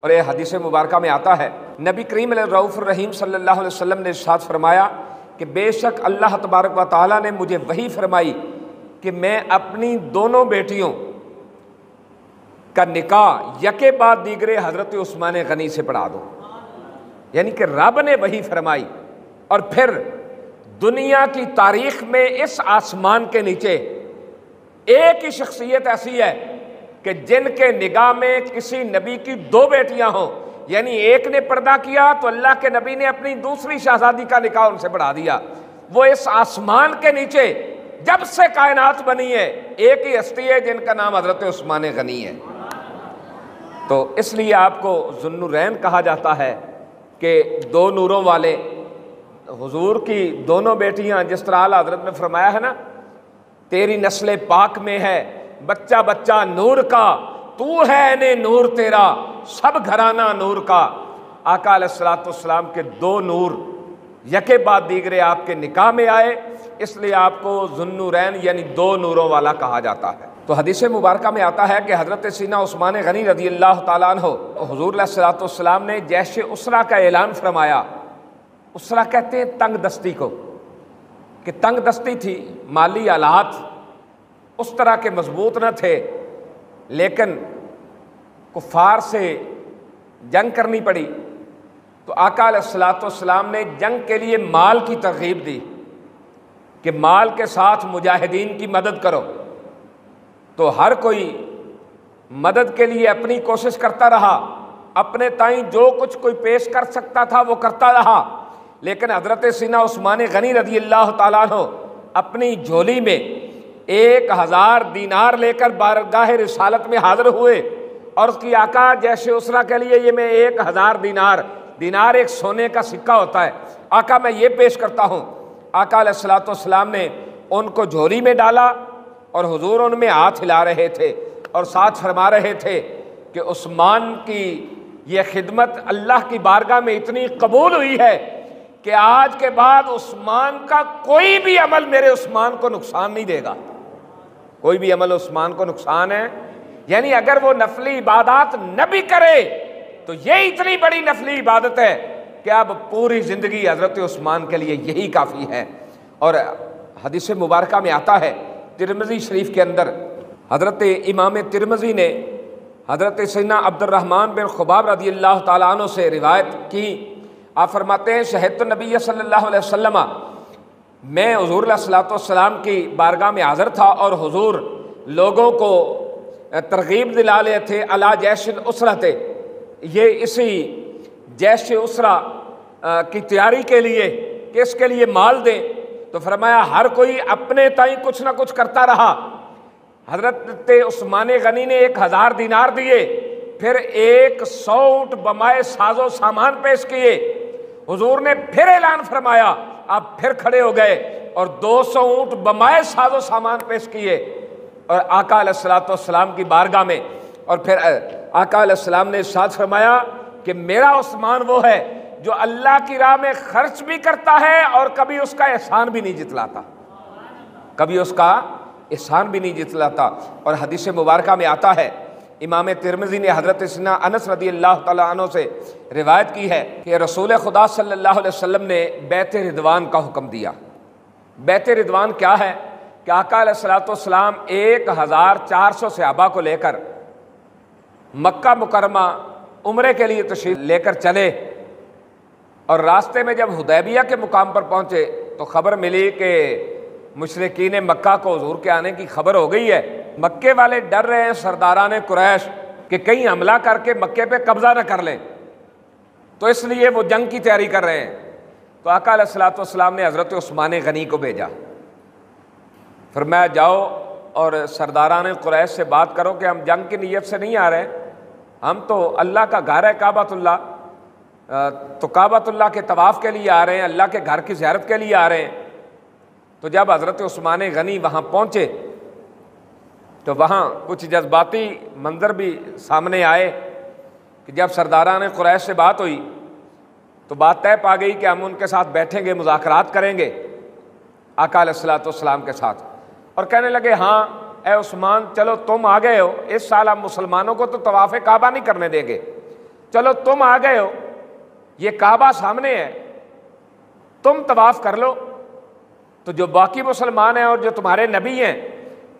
اور یہ حدیث مبارکہ میں آتا ہے، نبی کریم علیہ الرؤوف الرحیم صلی اللہ علیہ وسلم نے ارشاد فرمایا کہ بے شک اللہ تبارک و تعالیٰ نے مجھے وحی فرمائی کہ میں اپنی دونوں بیٹیوں کا نکاح یکے بعد دیگرے حضرت عثمان غنی سے پڑھا دو۔ یعنی کہ رب نے وحی فرمائی، اور پھر دنیا کی تاریخ میں اس آسمان کے نیچے ایک ہی شخصیت ایسی ہے کہ جن کے نگاہ میں کسی نبی کی دو بیٹیاں ہوں، یعنی ایک نے پردہ کیا تو اللہ کے نبی نے اپنی دوسری شہزادی کا نکاح ان سے پڑھا دیا۔ وہ اس آسمان کے نیچے جب سے کائنات بنی ہے ایک ہی ہستی ہے جن کا نام حضرت عثمان غنی ہے۔ تو اس لیے آپ کو ذو النورین کہا جاتا ہے کہ دو نوروں والے۔ حضور کی دونوں بیٹیاں جس طرح اعلیٰ حضرت نے فرمایا ہے نا، تیری نسل پاک میں ہے بچہ بچہ نور کا، تو ہے عین نور تیرا سب گھرانہ نور کا۔ آقا علیہ الصلوۃ والسلام کے دو نور یکے بعد دیگرے آپ کے نکاح میں آئے، اس لیے آپ کو ذو النورین یعنی دو نوروں والا کہا جاتا ہے۔ تو حدیث مبارکہ میں آتا ہے کہ حضرت سیدنا عثمان غنی رضی اللہ تعالیٰ عنہ، حضور علیہ الصلوۃ والسلام نے جیش اسرا کا اعلان فرمایا۔ اسرا کہتے ہیں تنگ دستی کو، کہ تنگ دستی تھی، مالی حالات اس طرح کے مضبوط نہ تھے، لیکن کفار سے جنگ کرنی پڑی، تو آقا علیہ الصلوۃ والسلام نے جنگ کے لیے مال کی ترغیب دی کہ مال کے ساتھ مجاہدین کی مدد کرو۔ تو ہر کوئی مدد کے لیے اپنی کوشش کرتا رہا، اپنے تائیں جو کچھ کوئی پیش کر سکتا تھا وہ کرتا رہا، لیکن حضرت سیدنا عثمان غنی رضی اللہ تعالیٰ عنہ اپنی جھولی میں 1000 دینار لے کر بارگاہ رسالت میں حاضر ہوئے اور اس کی آقا جیش اسرا کے لیے یہ میں 1000 دینار ایک سونے کا سکہ ہوتا ہے، آقا میں یہ پیش کرتا ہوں۔ آقا علیہ الصلوۃ والسلام نے ان کو جھولی میں ڈالا اور حضور ان میں ہاتھ ہلا رہے تھے اور ساتھ فرما رہے تھے کہ عثمان کی یہ خدمت اللہ کی بارگاہ میں اتنی قبول ہوئی ہے کہ آج کے بعد عثمان کا کوئی بھی عمل میرے عثمان کو نقصان نہیں دے گا۔ کوئی بھی عمل عثمان کو نقصان ہے، یعنی اگر وہ نفلی عبادات نہ بھی کرے تو یہ اتنی بڑی نفلی عبادت ہے کہ اب پوری زندگی حضرت عثمان کے لیے یہی کافی ہے۔ اور حدیث مبارکہ میں آتا ہے ترمذی شریف کے اندر، حضرت امام ترمذی نے حضرت سیدنا عبد الرحمن بن خباب رضی اللہ تعالیٰ عنہ سے روایت کی، آپ فرماتے ہیں شہدت النبی صلی اللہ علیہ وسلم، میں حضور علیہ الصلوۃ والسلام کی بارگاہ میں حاضر تھا اور حضور لوگوں کو ترغیب دلا رہے تھے علی جیش الاسرہ، یہ اسی جیش اسرا کی تیاری کے لیے کہ اس کے لیے مال دیں، تو فرمایا ہر کوئی اپنے تائیں کچھ نہ کچھ کرتا رہا۔ حضرت عثمان غنی نے 1000 دینار دیے، پھر 100 اونٹ بمائے ساز و سامان پیش کیے، حضور نے پھر اعلان فرمایا، آپ پھر کھڑے ہو گئے اور 200 اونٹ بمائے ساز و سامان پیش کیے اور آقا علیہ الصلوۃ والسلام کی بارگاہ میں، اور پھر آقا علیہ السلام نے ارشاد فرمایا کہ میرا عثمان وہ ہے جو اللہ کی راہ میں خرچ بھی کرتا ہے اور کبھی اس کا احسان بھی نہیں جتلاتا، کبھی اس کا احسان بھی نہیں جتلاتا۔ اور حدیث مبارکہ میں آتا ہے، امام ترمذی نے حضرت سیدنا انس رضی اللہ تعالیٰ عنہ سے روایت کی ہے کہ رسول خدا صلی اللہ علیہ وسلم نے بیعت رضوان کا حکم دیا۔ بیعت رضوان کیا ہے کہ آقا علیہ الصلوۃ والسلام 1400 صحابہ کو لے کر مکہ مکرمہ عمرے کے لیے تشریف لے کر چلے، اور راستے میں جب حدیبیہ کے مقام پر پہنچے تو خبر ملی کہ مشرکین مکہ کو حضور کے آنے کی خبر ہو گئی ہے۔ مکے والے ڈر رہے ہیں سرداران قریش کہ کہیں حملہ کر کے مکے پہ قبضہ نہ کر لیں، تو اس لیے وہ جنگ کی تیاری کر رہے ہیں۔ تو آقا علیہ الصلوۃ والسلام نے حضرت عثمان غنی کو بھیجا، فرمایا جاؤ اور سرداران قریش سے بات کرو کہ ہم جنگ کی نیت سے نہیں آ رہے، ہم تو اللہ کا گھر ہے کعبۃ اللہ، تو کعبۃ اللہ کے طواف کے لیے آ رہے ہیں، اللہ کے گھر کی زیارت کے لیے آ رہے ہیں۔ تو جب حضرت عثمان غنی وہاں پہنچے تو وہاں کچھ جذباتی منظر بھی سامنے آئے کہ جب سرداران قریش سے بات ہوئی تو بات طے پا گئی کہ ہم ان کے ساتھ بیٹھیں گے، مذاکرات کریں گے آقا علیہ الصلوۃ والسلام کے ساتھ، اور کہنے لگے ہاں اے عثمان چلو تم آ گئے ہو، اس سال ہم مسلمانوں کو تو طواف کعبہ نہیں کرنے دیں گے، چلو تم آ گئے ہو، یہ کعبہ سامنے ہے، تم طواف کر لو، تو جو باقی مسلمان ہیں اور جو تمہارے نبی ہیں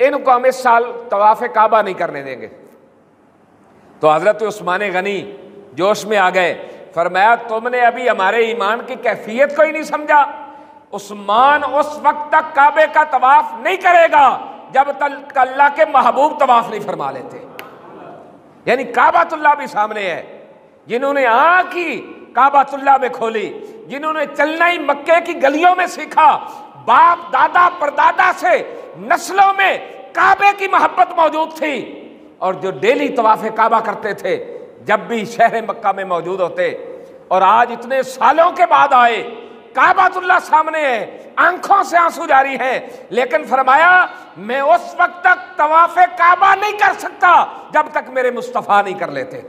ان کو ہم اس سال طواف کعبہ نہیں کرنے دیں گے۔ تو حضرت عثمان غنی جوش میں آ گئے، فرمایا تم نے ابھی ہمارے ایمان کی کیفیت کو ہی نہیں سمجھا، عثمان اس وقت تک کعبے کا طواف نہیں کرے گا جب تک اللہ کے محبوب طواف نہیں فرما لیتے۔ یعنی کعبۃ اللہ بھی سامنے ہے، جنہوں نے آنکھ ہی کعبۃ اللہ میں کھولی، جنہوں نے چلنا ہی مکے کی گلیوں میں سیکھا، باپ دادا پردادا سے نسلوں میں کعبے کی محبت موجود تھی، اور جو ڈیلی طواف کعبہ کرتے تھے جب بھی شہر مکہ میں موجود ہوتے، اور آج اتنے سالوں کے بعد آئے، کعبۃ اللہ سامنے ہے، آنکھوں سے آنسو جاری ہیں، لیکن فرمایا میں اس وقت تک طواف کعبہ نہیں کر سکتا جب تک میرے مصطفیٰ نہیں کر لیتے۔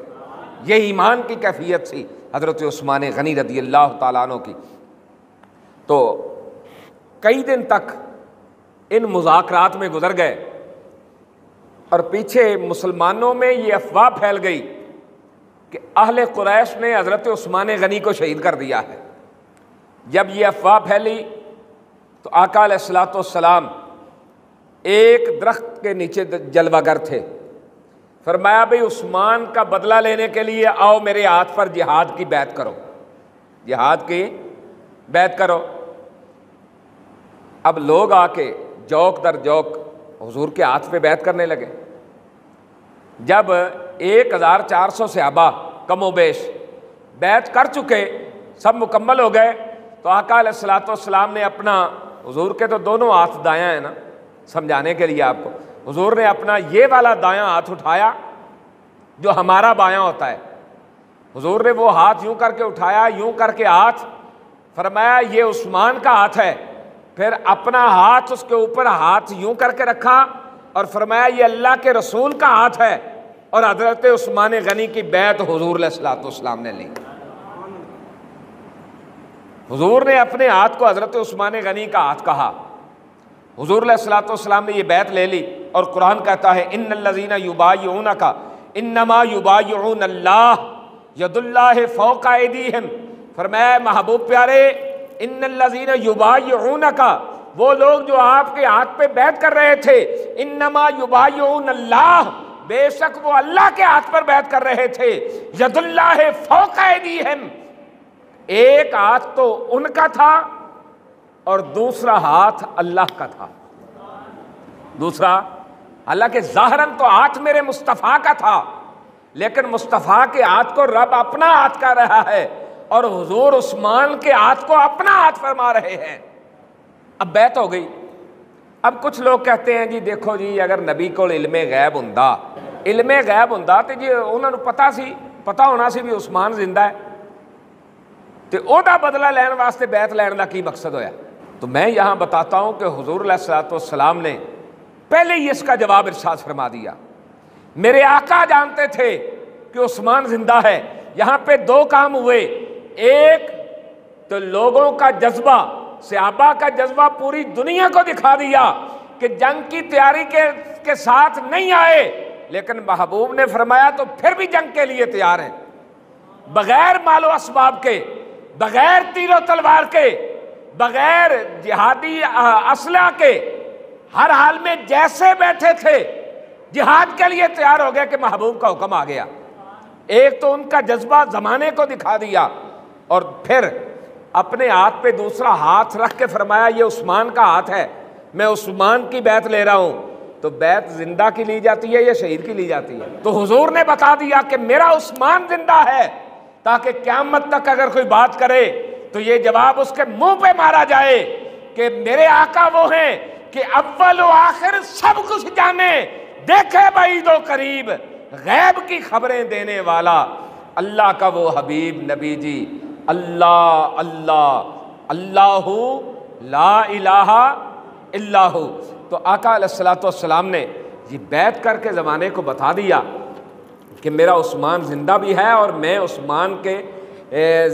یہ ایمان کی کیفیت تھی حضرت عثمان غنی رضی اللہ تعالیٰ عنہ کی۔ تو کئی دن تک ان مذاکرات میں گزر گئے، اور پیچھے مسلمانوں میں یہ افواہ پھیل گئی کہ اہل قریش نے حضرت عثمان غنی کو شہید کر دیا ہے۔ جب یہ افواہ پھیلی تو آقا علیہ الصلوۃ والسلام ایک درخت کے نیچے جلوہ گر تھے، فرمایا بھئی عثمان کا بدلہ لینے کے لیے آؤ میرے ہاتھ پر جہاد کی بیعت کرو، جہاد کی بیعت کرو۔ اب لوگ آ کے جوک در جوک حضور کے ہاتھ پہ بیعت کرنے لگے۔ جب 1400 صحابہ کم و بیش بیعت کر چکے، سب مکمل ہو گئے، تو آقا علیہ الصلوۃ والسلام نے اپنا، حضور کے تو دونوں ہاتھ دایاں ہیں نا، سمجھانے کے لیے آپ کو، حضور نے اپنا یہ والا دایاں ہاتھ اٹھایا جو ہمارا بایاں ہوتا ہے، حضور نے وہ ہاتھ یوں کر کے اٹھایا، یوں کر کے ہاتھ، فرمایا یہ عثمان کا ہاتھ ہے، پھر اپنا ہاتھ اس کے اوپر ہاتھ یوں کر کے رکھا اور فرمایا یہ اللہ کے رسول کا ہاتھ ہے، اور حضرت عثمان غنی کی بیعت حضور علیہ الصلوۃ والسلام نے لی۔ حضور نے اپنے ہاتھ کو حضرت عثمان غنی کا ہاتھ کہا، حضور علیہ الصلوۃ والسلام نے یہ بیعت لے لی، اور قرآن کہتا ہے ان الذین یبایعونک انما یبایعون اللہ ید اللہ فوق ایدیہم، فرمایا محبوب پیارے ان الذین یبایعونک، وہ لوگ جو آپ کے ہاتھ پہ بیعت کر رہے تھے، انما یبایعون اللہ، بے شک وہ اللہ کے ہاتھ پر بیعت کر رہے تھے، ید اللہ فوق ایدیہم، ایک ہاتھ تو ان کا تھا اور دوسرا ہاتھ اللہ کا تھا، دوسرا، حالانکہ ظاہراً تو ہاتھ میرے مصطفیٰ کا تھا، لیکن مصطفیٰ کے ہاتھ کو رب اپنا ہاتھ کر رہا ہے، اور حضور عثمان کے ہاتھ کو اپنا ہاتھ فرما رہے ہیں۔ اب بیعت ہو گئی۔ اب کچھ لوگ کہتے ہیں جی دیکھو جی اگر نبی کو علم غیب ہوندا، علم غیب ہوندا تو جی انہوں نے پتا ہونا سی بھی عثمان زندہ ہے، تو اوہدا بدلہ لین واسطے بیعت لین کا کی مقصد ہویا؟ تو میں یہاں بتاتا ہوں کہ حضور علیہ الصلوۃ والسلام نے پہلے ہی اس کا جواب ارشاد فرما دیا۔ میرے آقا جانتے تھے کہ عثمان زندہ ہے۔ یہاں پہ دو کام ہوئے، ایک تو لوگوں کا جذبہ، صحابہ کا جذبہ پوری دنیا کو دکھا دیا کہ جنگ کی تیاری کے ساتھ نہیں آئے، لیکن محبوب نے فرمایا تو پھر بھی جنگ کے لیے تیار ہیں، بغیر مال و اسباب کے، بغیر تیر و تلوار کے، بغیر جہادی اسلحہ کے، ہر حال میں جیسے بیٹھے تھے جہاد کے لیے تیار ہو گئے کہ محبوب کا حکم آ گیا۔ ایک تو ان کا جذبہ زمانے کو دکھا دیا، اور پھر اپنے ہاتھ پہ دوسرا ہاتھ رکھ کے فرمایا یہ عثمان کا ہاتھ ہے، میں عثمان کی بیعت لے رہا ہوں۔ تو بیعت زندہ کی لی جاتی ہے یا شہید کی لی جاتی ہے؟ تو حضور نے بتا دیا کہ میرا عثمان زندہ ہے، تاکہ قیامت تک اگر کوئی بات کرے تو یہ جواب اس کے منہ پہ مارا جائے کہ میرے آقا وہ ہیں کہ اول و آخر سب کچھ جانے، دیکھے بعید و قریب، غیب کی خبریں دینے والا اللہ کا وہ حبیب نبی جی، اللہ اللہ اللہ لا الہ الا ہو۔ تو آقا علیہ الصلوۃ والسلام نے یہ بیعت کر کے زمانے کو بتا دیا کہ میرا عثمان زندہ بھی ہے، اور میں عثمان کے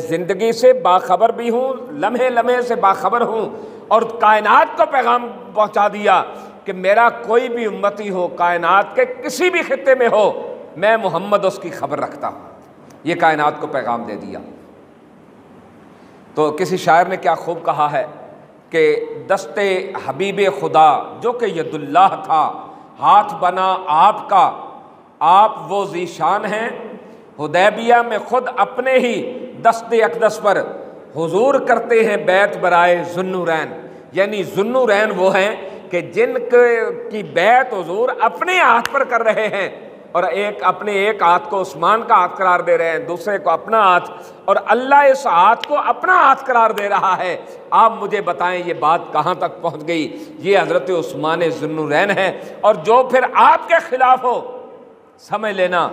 زندگی سے باخبر بھی ہوں، لمحے لمحے سے باخبر ہوں، اور کائنات کو پیغام پہنچا دیا کہ میرا کوئی بھی امتی ہو، کائنات کے کسی بھی خطے میں ہو، میں محمد اس کی خبر رکھتا ہوں۔ یہ کائنات کو پیغام دے دیا۔ تو کسی شاعر نے کیا خوب کہا ہے کہ دست حبیب خدا جو کہ ید اللہ تھا، ہاتھ بنا آپ کا، آپ وہ ذیشان ہیں، حدیبیہ میں خود اپنے ہی دست اقدس پر حضور کرتے ہیں بیعت برائے ذوالنورین، یعنی ذوالنورین وہ ہیں کہ جن کی بیعت حضور اپنے ہاتھ پر کر رہے ہیں، اور اپنے ایک ہاتھ کو عثمان کا ہاتھ قرار دے رہے ہیں، دوسرے کو اپنا ہاتھ، اور اللہ اس ہاتھ کو اپنا ہاتھ قرار دے رہا ہے۔ آپ مجھے بتائیں یہ بات کہاں تک پہنچ گئی؟ یہ حضرت عثمان ذوالنورین ہے، اور جو پھر آپ کے خلاف ہو سمجھ لینا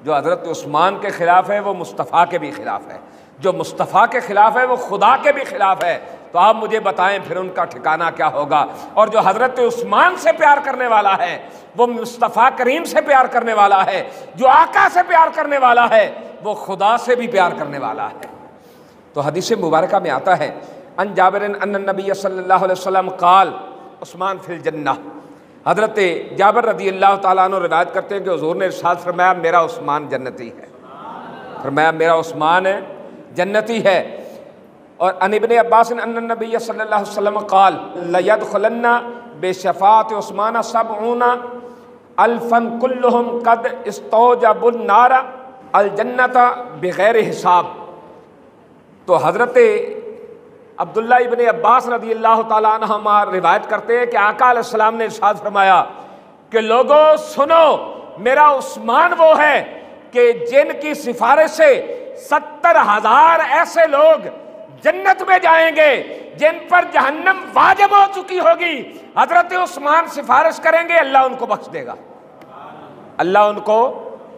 جو حضرت عثمان کے خلاف ہے وہ مصطفیٰ کے بھی خلاف ہے، جو مصطفیٰ کے خلاف ہے وہ خدا کے بھی خلاف ہے۔ تو آپ مجھے بتائیں پھر ان کا ٹھکانہ کیا ہوگا؟ اور جو حضرت عثمان سے پیار کرنے والا ہے وہ مصطفیٰ کریم سے پیار کرنے والا ہے، جو آقا سے پیار کرنے والا ہے وہ خدا سے بھی پیار کرنے والا ہے۔ تو حدیث مبارکہ میں آتا ہے ان جابر ان النبی صلی اللہ علیہ وسلم قال عثمان فی الجنہ، حضرت جابر رضی اللہ تعالیٰ عنہ روایت کرتے ہیں کہ حضور نے ارشاد فرمایا میرا عثمان جنتی ہے، فرمایا میرا عثمان جنتی ہے۔ اور ان ابن عباس ان النبی صلی اللہ علیہ وسلم قال لیدخلن بشفاعت عثمان 70 الفا کلہم قد استوجبوا النار الجنت بغیر حساب۔ تو حضرت عبداللہ ابن عباس رضی اللہ تعالیٰ عنہما روایت کرتے ہیں کہ آقا علیہ السلام نے ارشاد فرمایا کہ لوگوں سنو، میرا عثمان وہ ہے کہ جن کی سفارش سے 70,000 ایسے لوگ جنت میں جائیں گے جن پر جہنم واجب ہو چکی ہوگی، حضرت عثمان سفارش کریں گے، اللہ ان کو بخش دے گا، اللہ ان کو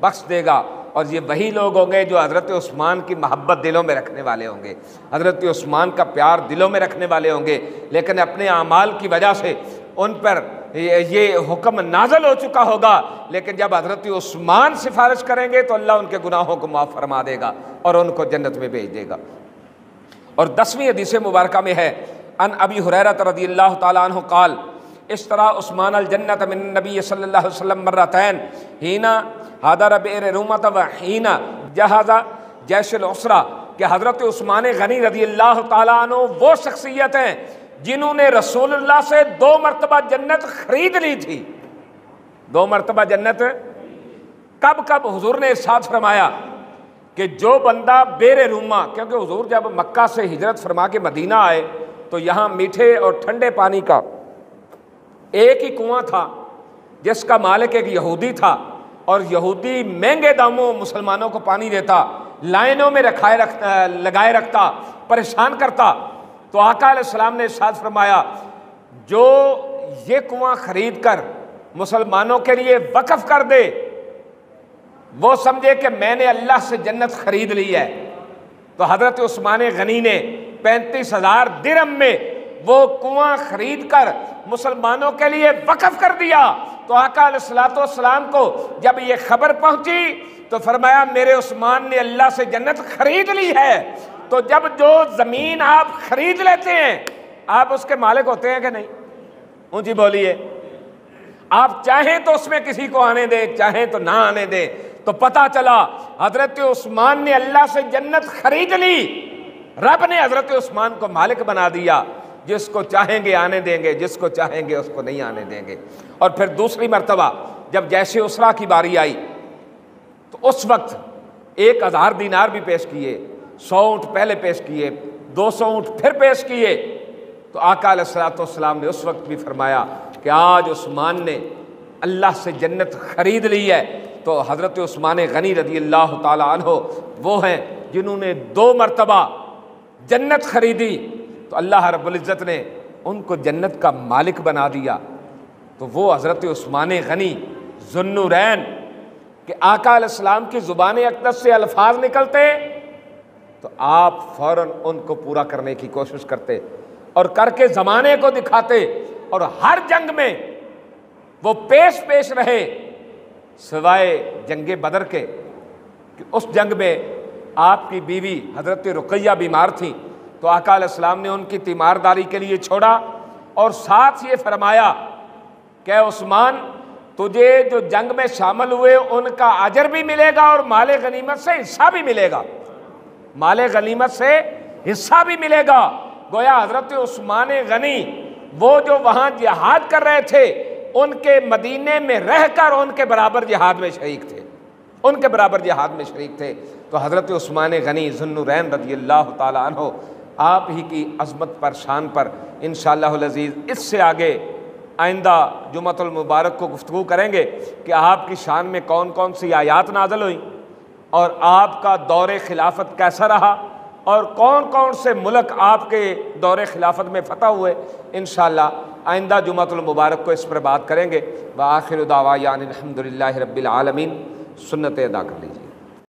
بخش دے گا۔ اور یہ وہی لوگ ہوں گے جو حضرت عثمان کی محبت دلوں میں رکھنے والے ہوں گے، حضرت عثمان کا پیار دلوں میں رکھنے والے ہوں گے، لیکن اپنے اعمال کی وجہ سے ان پر یہ حکم نازل ہو چکا ہوگا، لیکن جب حضرت عثمان سفارش کریں گے تو اللہ ان کے گناہوں کو معاف فرما دے گا اور ان کو جنت میں بھیج دے گا۔ اور 10ویں حدیث مبارکہ میں ہے ان ابی ہریرہ رضی اللہ تعالیٰ عنہ قال اشترى عثمان الجنت من النبی صلی اللہ علیہ وسلم مرتين حين حضر بئر رومۃ وحين جہز جیش العسرہ، کہ حضرت عثمان غنی رضی اللہ تعالیٰ عنہ وہ شخصیت ہیں جنہوں نے رسول اللہ سے 2 مرتبہ جنت خرید لی تھی، 2 مرتبہ جنت کب حضور نے ارشاد فرمایا کہ جو بندہ بئر روما، کیونکہ حضور جب مکہ سے ہجرت فرما کے مدینہ آئے تو یہاں میٹھے اور ٹھنڈے پانی کا ایک ہی کنواں تھا جس کا مالک ایک یہودی تھا، اور یہودی مہنگے داموں مسلمانوں کو پانی دیتا، لائنوں میں لگائے رکھتا، پریشان کرتا۔ تو آقا علیہ السلام نے ارشاد فرمایا جو یہ کنواں خرید کر مسلمانوں کے لیے وقف کر دے وہ سمجھے کہ میں نے اللہ سے جنت خرید لی ہے۔ تو حضرت عثمان غنی نے 35,000 درہم میں وہ کنواں خرید کر مسلمانوں کے لیے وقف کر دیا۔ تو آقا علیہ السلام کو جب یہ خبر پہنچی تو فرمایا میرے عثمان نے اللہ سے جنت خرید لی ہے۔ تو جب جو زمین آپ خرید لیتے ہیں آپ اس کے مالک ہوتے ہیں کہ نہیں؟ اونچی بولیے۔ آپ چاہیں تو اس میں کسی کو آنے دیں، چاہیں تو نہ آنے دیں۔ تو پتہ چلا حضرت عثمان نے اللہ سے جنت خرید لی، رب نے حضرت عثمان کو مالک بنا دیا، جس کو چاہیں گے آنے دیں گے، جس کو چاہیں گے اس کو نہیں آنے دیں گے۔ اور پھر دوسری مرتبہ جب جیش عسرہ کی باری آئی تو اس وقت 1,000 دینار بھی پیش کیے، 100 اونٹ پہلے پیش کیے، 200 اونٹ پھر پیش کیے۔ تو آقا علیہ السلام نے اس وقت بھی فرمایا کہ آج عثمان نے اللہ سے جنت خرید لی ہے۔ تو حضرت عثمان غنی رضی اللہ تعالیٰ عنہ وہ ہیں جنہوں نے 2 مرتبہ جنت خریدی، تو اللہ رب العزت نے ان کو جنت کا مالک بنا دیا۔ تو وہ حضرت عثمان غنی ذوالنورین کہ آقا علیہ السلام کی زبان اقدس سے الفاظ نکلتے تو آپ فوراً ان کو پورا کرنے کی کوشش کرتے اور کر کے زمانے کو دکھاتے، اور ہر جنگ میں وہ پیش رہے سوائے جنگ بدر کے، کہ اس جنگ میں آپ کی بیوی حضرت رقیہ بیمار تھیں تو آقا علیہ السلام نے ان کی تیمارداری کے لیے چھوڑا، اور ساتھ یہ فرمایا کہ عثمان تجھے جو جنگ میں شامل ہوئے ان کا اجر بھی ملے گا اور مال غنیمت سے حصہ بھی ملے گا، مال غنیمت سے حصہ بھی ملے گا۔ گویا حضرت عثمان غنی وہ جو وہاں جہاد کر رہے تھے ان کے مدینے میں رہ کر ان کے برابر جہاد میں شریک تھے، ان کے برابر جہاد میں شریک تھے۔ تو حضرت عثمان غنی ذو النورین رضی اللہ تعالیٰ عنہ آپ ہی کی عظمت پر، شان پر انشاءاللہ العزیز اس سے آگے آئندہ جمعۃ المبارک کو گفتگو کریں گے کہ آپ کی شان میں کون کون سی آیات نازل ہوئیں اور آپ کا دور خلافت کیسا رہا اور کون کون سے ملک آپ کے دور خلافت میں فتح ہوئے۔ انشاءاللہ آئندہ جمعۃ المبارک کو اس پر بات کریں گے۔ وآخر دعوانا الحمدللہ رب العالمین۔ سنت ادا کر لیجیے۔